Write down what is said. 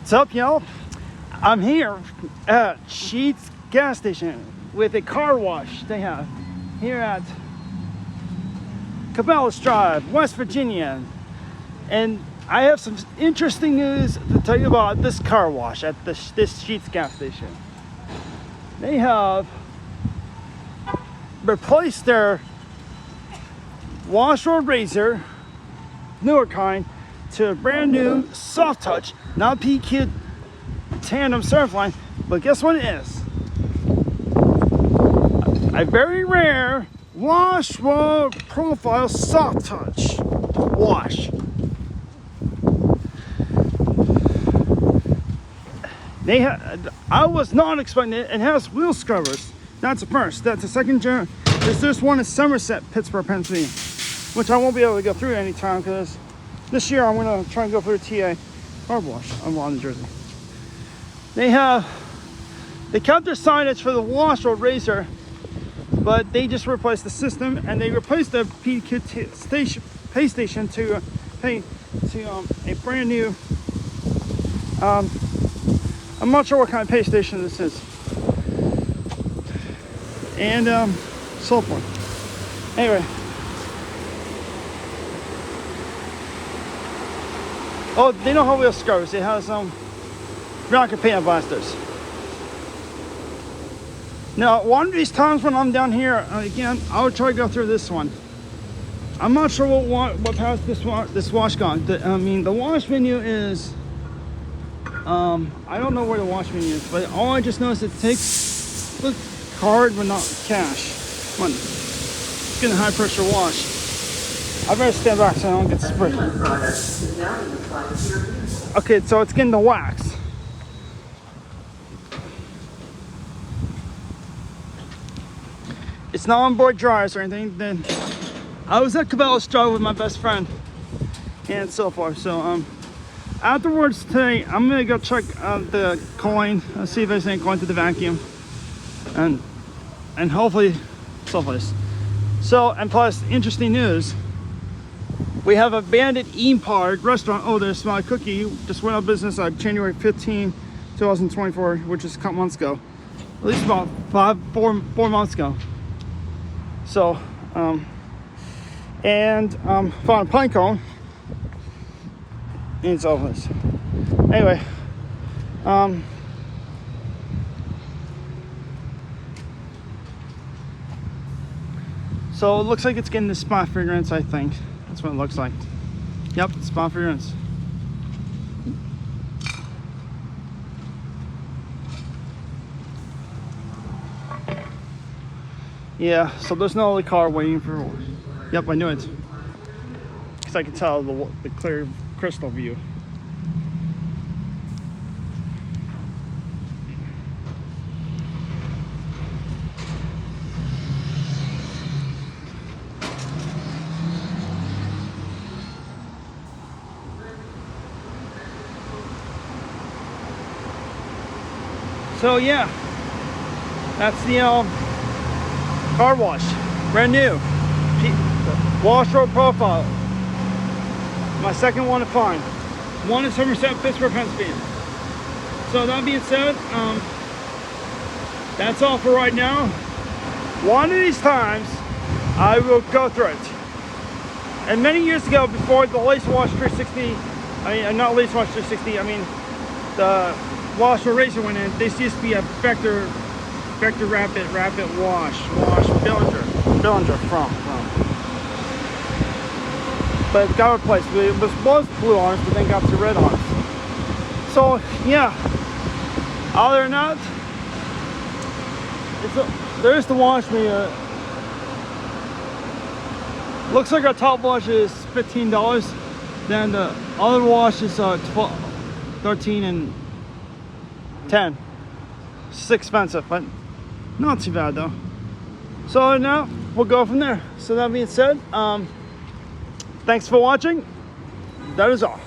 What's up, y'all? I'm here at Sheetz gas station with a car wash they have here at Cabela Drive, West Virginia. And I have some interesting news to tell you about this car wash at this Sheetz gas station. They have replaced their WashWorld razor, newer kind, to a brand new soft touch, not PQ tandem surf line, but guess what it is? A very rare WashWorld profile soft touch wash. I was not expecting it. It has wheel scrubbers. That's the first. That's the second gen. This one is Somerset, Pittsburgh, Pennsylvania, which I won't be able to go through anytime because this year I'm going to try and go through TA car wash on New Jersey. They kept their signage for the WashWorld razor, but they just replaced the system and they replaced the PQ pay station to a brand new. I'm not sure what kind of pay station this is, and so forth. Anyway. Oh, they don't have wheel scrubbers. It has rocket paint blasters. Now, one of these times when I'm down here again, I'll try to go through this one. I'm not sure what path this wash gone. The wash menu is. I don't know where the wash menu is, but all I just know is it takes the card but not cash. Come on, it's getting a high pressure wash. I better stand back so I don't get sprayed. Okay, so it's getting the wax. It's not on board dryers or anything. Then I was at Cabela's Drive with my best friend and so forth. So afterwards today, I'm gonna go check the coin. Let's see if there's any coin to the vacuum, and hopefully so forth. So, and plus, interesting news. We have a abandoned Park restaurant. Oh, there's my cookie. Just went out of business on January 15, 2024, which is a couple months ago. At least about four months ago. So, found a pine cone. And it's all this. Anyway, so it looks like it's getting the spot fragrance, I think. That's what it looks like. Yep, spot fragrance. Yeah, so there's no other car waiting for. Yep, I knew it. Because I could tell the clear crystal view. So yeah, that's the car wash, brand new, WashWorld profile. My second one to find. One in Somerset, Pittsburgh, Pennsylvania. So that being said, that's all for right now. One of these times, I will go through it. And many years ago, before the Lace Wash 360, not Lace Wash 360, the WashWorld razor went in, this used to be a Vector Rapid Wash Billinger from. But it got replaced. It was blue arms, but then got to red arms. So yeah, other than that, there's the wash meter. Looks like our top wash is $15. Then the other wash is 13 and 10. It's expensive, but not too bad though. So now we'll go from there. So that being said, thanks for watching. That is all.